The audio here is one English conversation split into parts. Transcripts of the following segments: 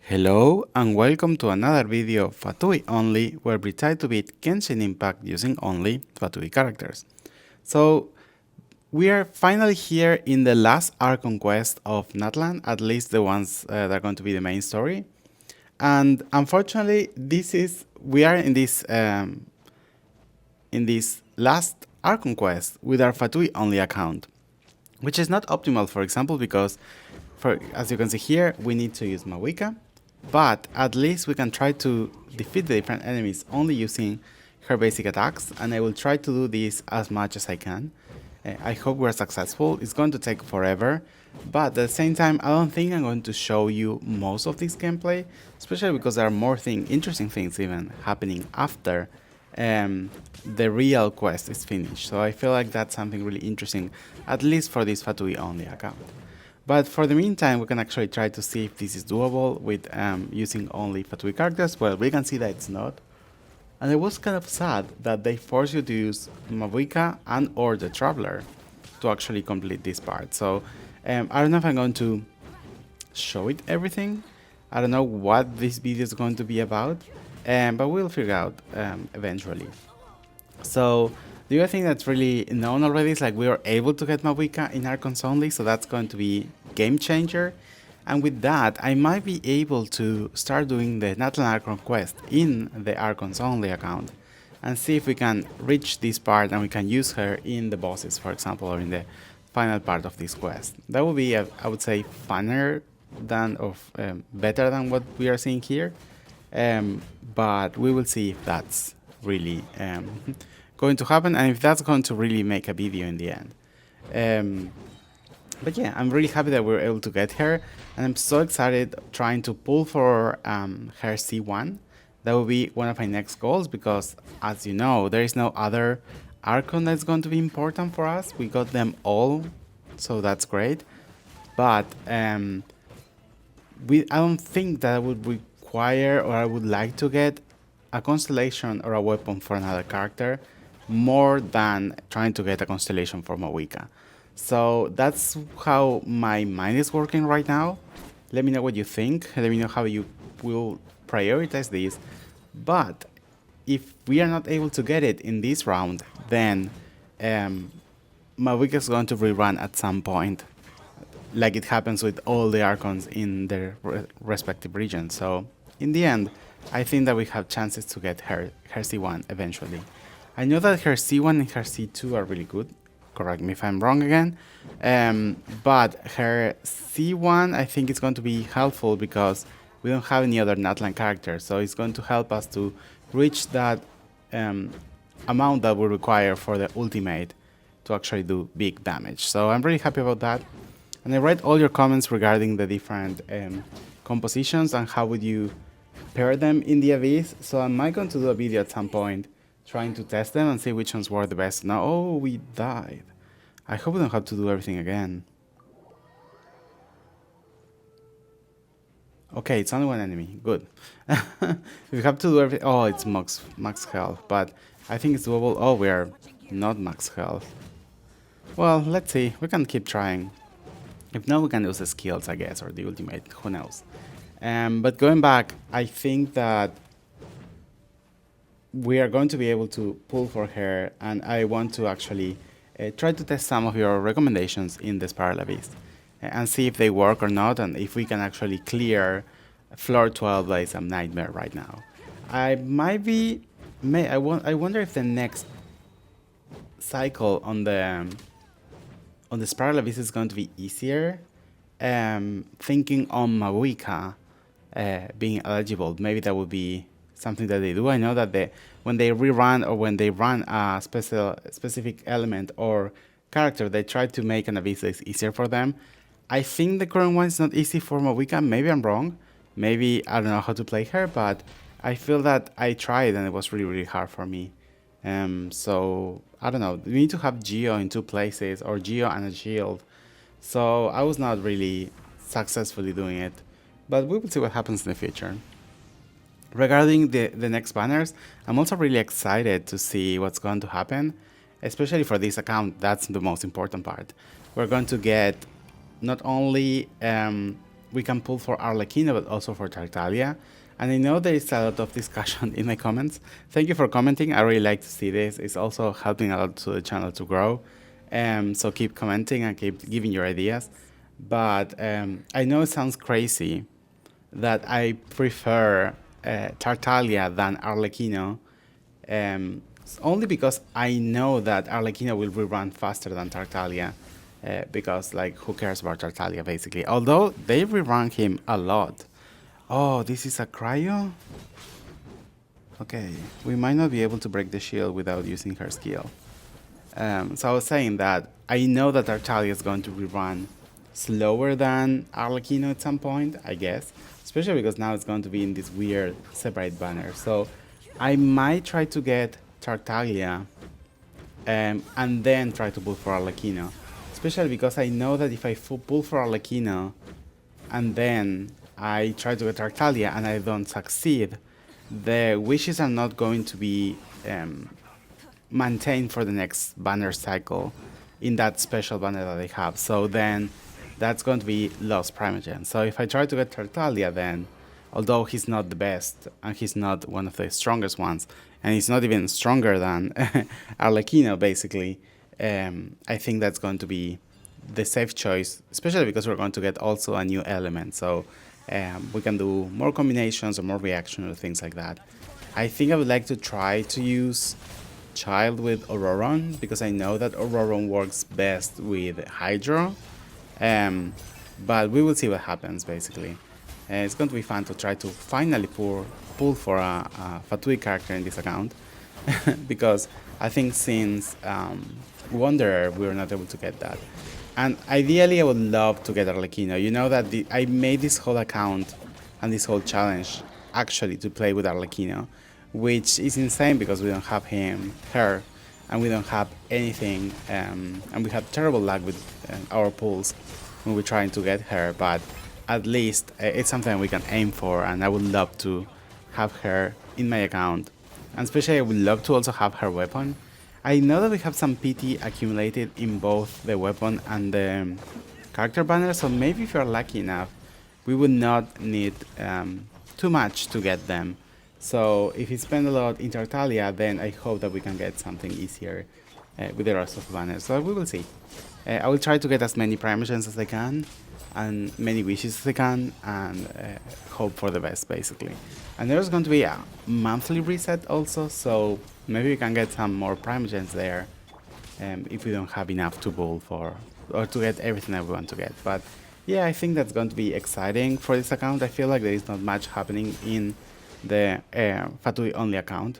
Hello and welcome to another video of Fatui Only, where we try to beat Genshin Impact using only Fatui characters. So we are finally here in the last Archon quest of Natlan, at least the ones that are going to be the main story. And unfortunately, we are in this last Archon quest with our Fatui Only account, which is not optimal, for example, because as you can see here, we need to use Mavuika. But at least we can try to defeat the different enemies only using her basic attacks, and I will try to do this as much as I can. I hope we're successful. It's going to take forever, but at the same time I don't think I'm going to show you most of this gameplay, especially because there are more interesting things even happening after the real quest is finished. So I feel like that's something really interesting, at least for this Fatui Only account. But for the meantime, we can actually try to see if this is doable with using only Fatui characters. Well, we can see that it's not. And it was kind of sad that they force you to use Mavuika and or the Traveler to actually complete this part. So I don't know if I'm going to show it everything. I don't know what this video is going to be about, but we'll figure out eventually. So the other thing that's really known already is like we are able to get Mavuika in Archons only, so that's going to be game changer. And with that, I might be able to start doing the natlan Archon quest in the Archons only account and see if we can reach this part and we can use her in the bosses, for example, or in the final part of this quest. That would be, I would say, funner than better than what we are seeing here. But we will see if that's really going to happen and if that's going to really make a video in the end. But yeah, I'm really happy that we were able to get her, and I'm so excited trying to pull for her C1. That will be one of my next goals because, as you know, there is no other Archon that's going to be important for us. We got them all, so that's great. But I don't think that I would require or I would like to get a constellation or a weapon for another character more than trying to get a constellation for Mavuika. So that's how my mind is working right now. Let me know what you think. Let me know how you will prioritize this. But if we are not able to get it in this round, then Mavuika is going to rerun at some point, like it happens with all the Archons in their respective regions. So in the end, I think that we have chances to get her C1 eventually. I know that her C1 and her C2 are really good. Correct me if I'm wrong again. But her C1 I think is going to be helpful because we don't have any other natlan characters. So it's going to help us to reach that amount that we require for the ultimate to actually do big damage. So I'm really happy about that. And I read all your comments regarding the different compositions and how would you pair them in the Abyss. So I might going to do a video at some point trying to test them and see which ones were the best. Now, oh, we died. I hope we don't have to do everything again. Okay, it's only one enemy. Good. If we have to do everything... Oh, it's max health. But I think it's doable. Oh, we are not max health. Well, let's see. We can keep trying. If not, we can use the skills, I guess, or the ultimate. Who knows? But going back, I think that we are going to be able to pull for her, and I want to actually try to test some of your recommendations in the Spiral Abyss and see if they work or not, and if we can actually clear floor 12 that is a nightmare right now. I might be... I wonder if the next cycle on the Spiral Abyss is going to be easier. Thinking on Mavuika being eligible, maybe that would be something that they do. I know that when they rerun or when they run a specific element or character, they try to make an abyss that's easier for them. I think the current one is not easy for Mavuika. Maybe I'm wrong. Maybe I don't know how to play her, but I feel that I tried and it was really, really hard for me. So I don't know. We need to have Geo in 2 places, or Geo and a shield. So I was not really successfully doing it, but we will see what happens in the future. Regarding the next banners, I'm also really excited to see what's going to happen, especially for this account. That's the most important part. We're going to get not only we can pull for Arlecchino, but also for Tartaglia. And I know there is a lot of discussion in my comments. Thank you for commenting. I really like to see this. It's also helping a lot to the channel to grow. So keep commenting and keep giving your ideas. But I know it sounds crazy that I prefer Tartaglia than Arlecchino. Only because I know that Arlecchino will rerun faster than Tartaglia. Because, like, who cares about Tartaglia, basically? Although they rerun him a lot. Oh, this is a cryo? Okay, we might not be able to break the shield without using her skill. So I was saying that I know that Tartaglia is going to rerun slower than Arlecchino at some point, I guess. Especially because now it's going to be in this weird separate banner. So I might try to get Tartaglia and then try to pull for Arlecchino. Especially because I know that if I pull for Arlecchino and then I try to get Tartaglia and I don't succeed, the wishes are not going to be maintained for the next banner cycle in that special banner that they have. So then that's going to be lost Primogen. So if I try to get Tartaglia, then, although he's not the best and he's not one of the strongest ones, and he's not even stronger than Arlecchino, basically, I think that's going to be the safe choice, especially because we're going to get also a new element. So we can do more combinations or more reactions or things like that. I think I would like to try to use Child with Ororon, because I know that Ororon works best with Hydro. But we will see what happens, basically. It's going to be fun to try to finally pull for a Fatui character in this account. Because I think since Wanderer, we were not able to get that. And ideally, I would love to get Arlecchino. You know that I made this whole account and this whole challenge actually to play with Arlecchino, which is insane because we don't have her, and we don't have anything, and we have terrible luck with our pulls when we're trying to get her, but at least it's something we can aim for, and I would love to have her in my account. And especially I would love to also have her weapon. I know that we have some PT accumulated in both the weapon and the character banner, so maybe if you're lucky enough, we would not need too much to get them. So if you spend a lot in Tartaglia, then I hope that we can get something easier with the rest of the banners. So we will see. I will try to get as many Primogens as I can, and many wishes as I can, and hope for the best, basically. And there's going to be a monthly reset also, so maybe we can get some more Primogens there if we don't have enough to pull for, or to get everything that we want to get. But yeah, I think that's going to be exciting for this account. I feel like there is not much happening in the Fatui Only account,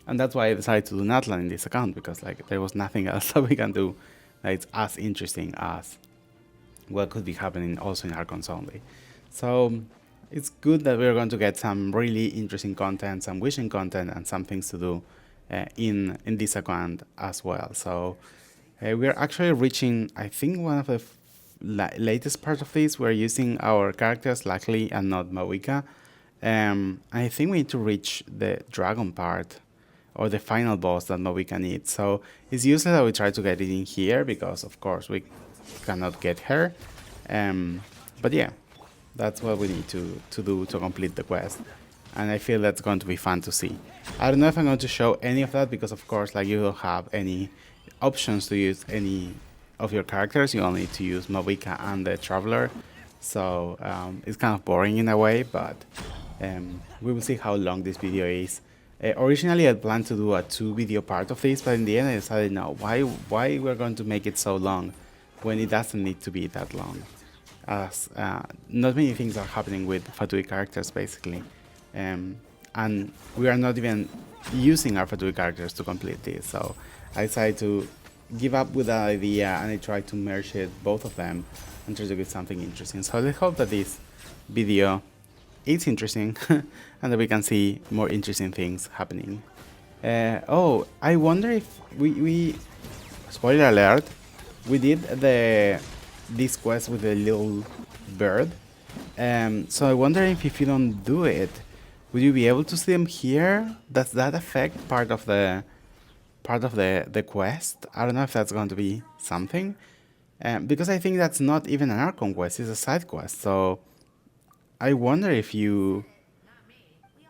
and that's why I decided to do natlan in this account, because like there was nothing else that we can do that's as interesting as what could be happening also in Archons only. So it's good that we're going to get some really interesting content, some wishing content, and some things to do in this account as well. So we're actually reaching, I think, one of the latest parts of this. We're using our characters, luckily, and not Mavuika. I think we need to reach the dragon part, or the final boss that Mavuika needs. So it's useless that we try to get it in here, because of course we cannot get her. But yeah, that's what we need to do to complete the quest. And I feel that's going to be fun to see. I don't know if I'm going to show any of that, because of course, like, you don't have any options to use any of your characters. You only need to use Mavuika and the Traveler. So it's kind of boring in a way, but we will see how long this video is. Originally, I planned to do a 2-video part of this, but in the end I decided, no, why we're going to make it so long when it doesn't need to be that long, as not many things are happening with Fatui characters, basically, and we are not even using our Fatui characters to complete this. So I decided to give up with that idea, and I tried to merge both of them and try to get something interesting. So I hope that this video is interesting and that we can see more interesting things happening. Oh, I wonder if we spoiler alert, we did this quest with the little bird. So I wonder if you don't do it, would you be able to see them here? Does that affect part of the quest? I don't know if that's going to be something, because I think that's not even an Archon quest, it's a side quest. So I wonder if you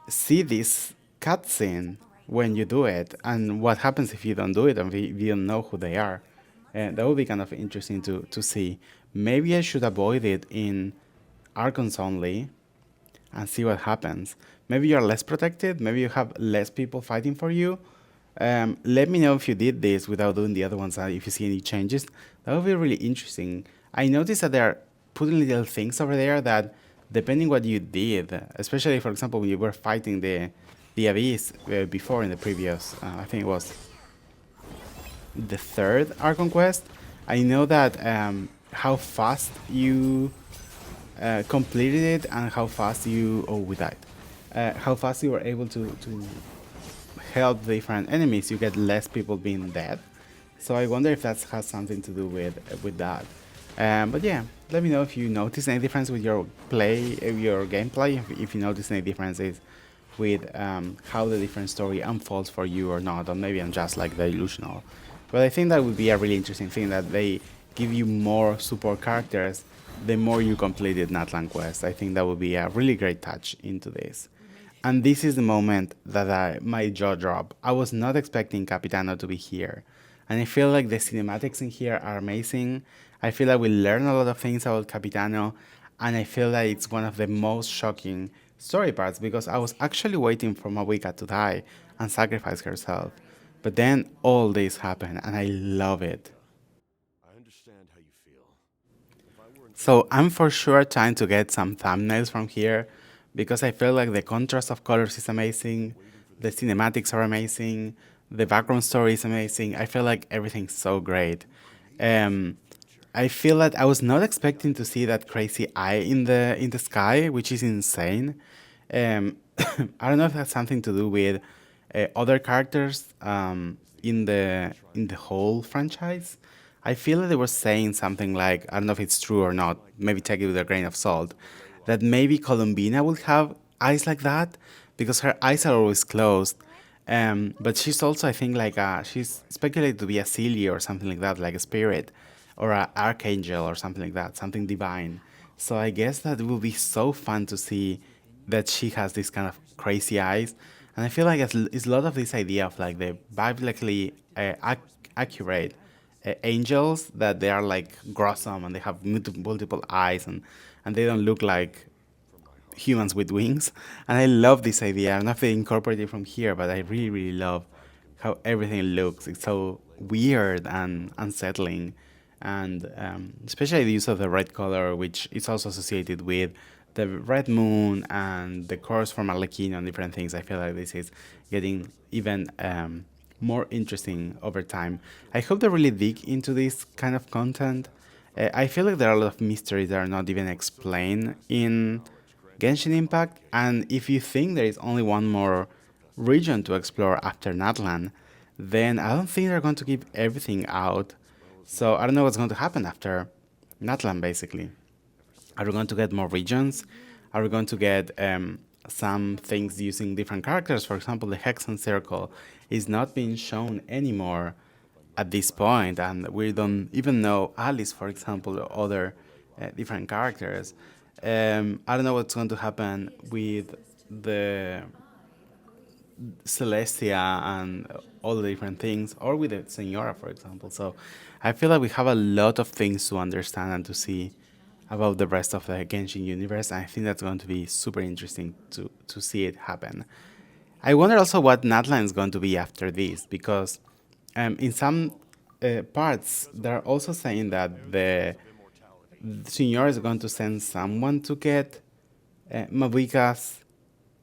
see this cutscene when you do it, and what happens if you don't do it and if you don't know who they are. That would be kind of interesting to see. Maybe I should avoid it in Archons only and see what happens. Maybe you're less protected, maybe you have less people fighting for you. Let me know if you did this without doing the other ones, if you see any changes. That would be really interesting. I noticed that they're putting little things over there that, depending what you did, especially for example when you were fighting the abyss before in the previous, I think it was the third Archon quest. I know that how fast you completed it and how fast you we died. How fast you were able to help the different enemies. You get less people being dead. So I wonder if that has something to do with that. But yeah, let me know if you notice any difference with your your gameplay. If you notice any differences with how the different story unfolds for you or not, or maybe I'm just like the illusional. But I think that would be a really interesting thing, that they give you more support characters the more you completed natlan quest. I think that would be a really great touch into this. And this is the moment that my jaw dropped. I was not expecting Capitano to be here. And I feel like the cinematics in here are amazing. I feel like we learn a lot of things about Capitano. And I feel like it's one of the most shocking story parts, because I was actually waiting for Mavuika to die and sacrifice herself. But then all this happened, and I love it. So I'm for sure trying to get some thumbnails from here, because I feel like the contrast of colors is amazing, the cinematics are amazing, the background story is amazing. I feel like everything's so great. Um, I feel that I was not expecting to see that crazy eye in the sky, which is insane. Um, I don't know if that's something to do with other characters in the whole franchise. I feel that they were saying something like, I don't know if it's true or not, maybe take it with a grain of salt, that maybe Columbina will have eyes like that because her eyes are always closed. But she's also, I think, like she's speculated to be a Celia or something like that, like a spirit or an archangel or something like that, something divine. So I guess that it will be so fun to see that she has this kind of crazy eyes. And I feel like it's a lot of this idea of like the biblically accurate angels, that they are like gruesome and they have multiple eyes, and they don't look like humans with wings. And I love this idea. I don't know if they incorporate it from here, but I really, really love how everything looks. It's so weird and unsettling. And especially the use of the red color, which is also associated with the red moon and the chorus from Arlecchino and different things. I feel like this is getting even more interesting over time. I hope they really dig into this kind of content. I feel like there are a lot of mysteries that are not even explained in Genshin Impact, and if you think there is only one more region to explore after Natlan, then I don't think they're going to give everything out. So I don't know what's going to happen after Natlan, basically. Are we going to get more regions? Are we going to get some things using different characters? For example, the Hex and Circle is not being shown anymore at this point, and we don't even know Alice, for example, or other different characters. I don't know what's going to happen with the Celestia and all the different things, or with the Senora, for example. So I feel like we have a lot of things to understand and to see about the rest of the Genshin universe. And I think that's going to be super interesting to see it happen. I wonder also what Natlan is going to be after this, because in some parts they're also saying that the Senor is going to send someone to get Mavuika's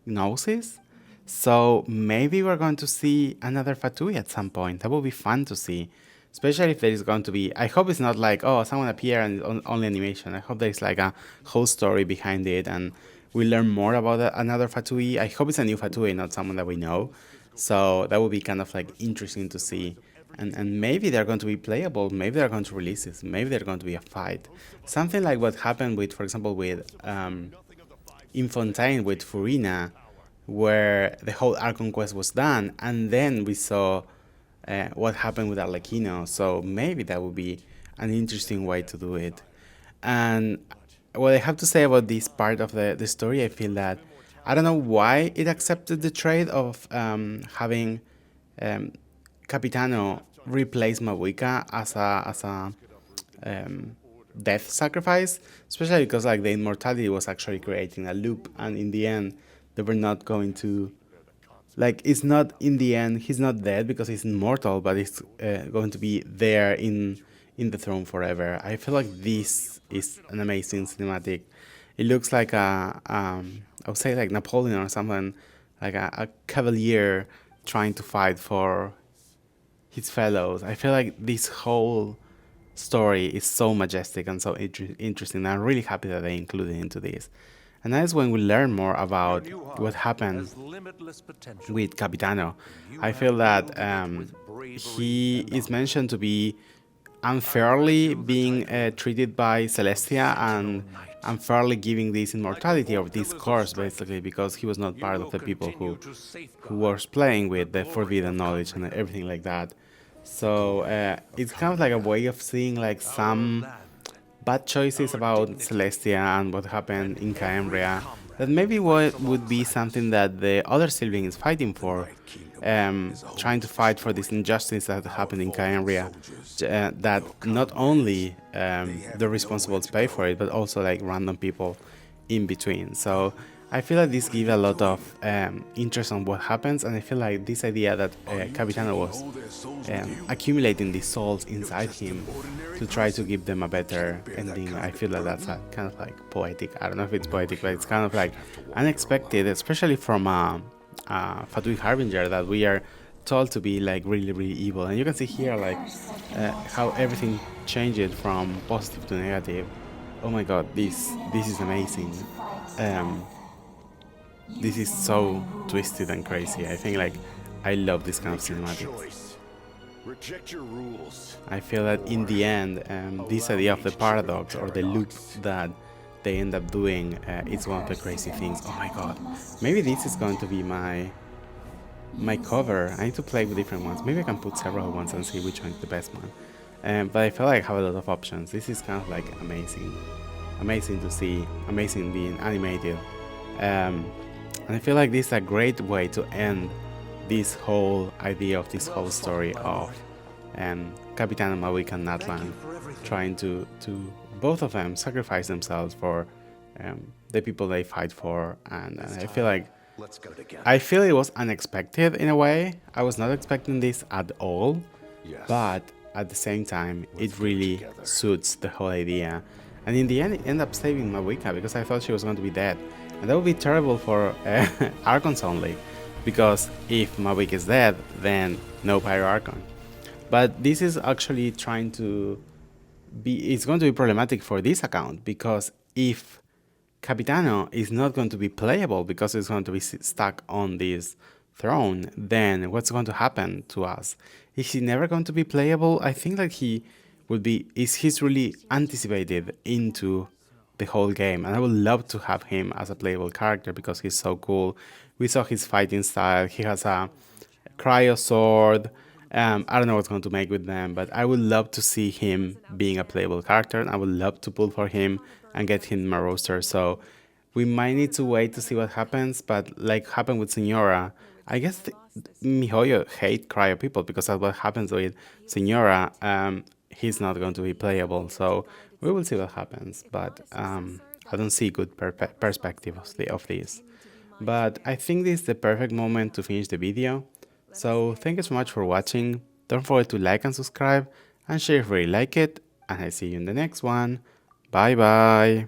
gnosis. So maybe we're going to see another Fatui at some point. That will be fun to see. Especially if there is going to be, I hope it's not like, oh, someone appear and only animation. I hope there's like a whole story behind it and we learn more about another Fatui. I hope it's a new Fatui, not someone that we know. So that would be kind of like interesting to see. And maybe they're going to be playable. Maybe they're going to release this. Maybe they're going to be a fight. Something like what happened with, for example, with in Fontaine with Furina, where the whole Archon quest was done, and then we saw what happened with Arlecchino. So maybe that would be an interesting way to do it. And what I have to say about this part of the story, I feel that I don't know why it accepted the trade of having um, Capitano replace Mavuika as a death sacrifice, especially because like the immortality was actually creating a loop, and in the end, they were not going to like it's not in the end he's not dead because he's immortal, but he's going to be there in the throne forever. I feel like this is an amazing cinematic. It looks like I would say like Napoleon or something, like a cavalier trying to fight for his fellows. I feel like this whole story is so majestic and so interesting. I'm really happy that they included into this. And that is when we learn more about what happened with Capitano. I feel that he is mentioned to be unfairly being treated by Celestia and unfairly giving this immortality or this curse basically because he was not part of the people who was playing with the forbidden knowledge and everything like that. So it's kind of like a way of seeing like some bad choices about Celestia and what happened in Caembria that maybe what would be something that the other sibling is fighting for, trying to fight for this injustice that happened in Caembria, that not only the responsibles pay for it, but also like random people in between. So I feel like this gives a lot of interest on what happens, and I feel like this idea that Capitano was accumulating these souls inside him to try to give them a better ending. I feel like that's a kind of like poetic. I don't know if it's poetic, but it's kind of like unexpected, especially from a Fatui Harbinger that we are told to be like really, really evil. And you can see here like how everything changed from positive to negative. Oh my god, this is amazing. This is so twisted and crazy. I think like I love this kind of cinematics. Reject your rules. I feel that in the end, this idea of the paradox or the loop that they end up doing is one of the crazy things. Oh my god, maybe this is going to be my cover. I need to play with different ones. Maybe I can put several ones and see which one is the best one. But I feel like I have a lot of options. This is kind of like amazing to see, amazing being animated. And I feel like this is a great way to end this whole idea of this whole story of Capitano, Mavuika, and Natlan trying to both of them sacrifice themselves for the people they fight for, and I feel like it was unexpected in a way. I was not expecting this at all, but at the same time it really suits the whole idea. And in the end, it ended up saving Mavuika because I thought she was going to be dead, and that would be terrible for Archons only. Because if Mavuika is dead, then no Pyro Archon. But this is actually trying to be, it's going to be problematic for this account, because if Capitano is not going to be playable because it's going to be stuck on this throne, then what's going to happen to us? Is he never going to be playable? I think that he would be, he's really anticipated into the whole game, and I would love to have him as a playable character because he's so cool. We saw his fighting style. He has a cryo sword. I don't know what's going to make with them, but I would love to see him being a playable character, and I would love to pull for him and get him in my roster. So we might need to wait to see what happens, but like happened with Senora, I guess MiHoYo hate cryo people because that's what happens with Senora. He's not going to be playable, so we will see what happens, but I don't see good perspective of this. But I think this is the perfect moment to finish the video. So thank you so much for watching. Don't forget to like and subscribe and share if you really like it. And I see you in the next one. Bye bye.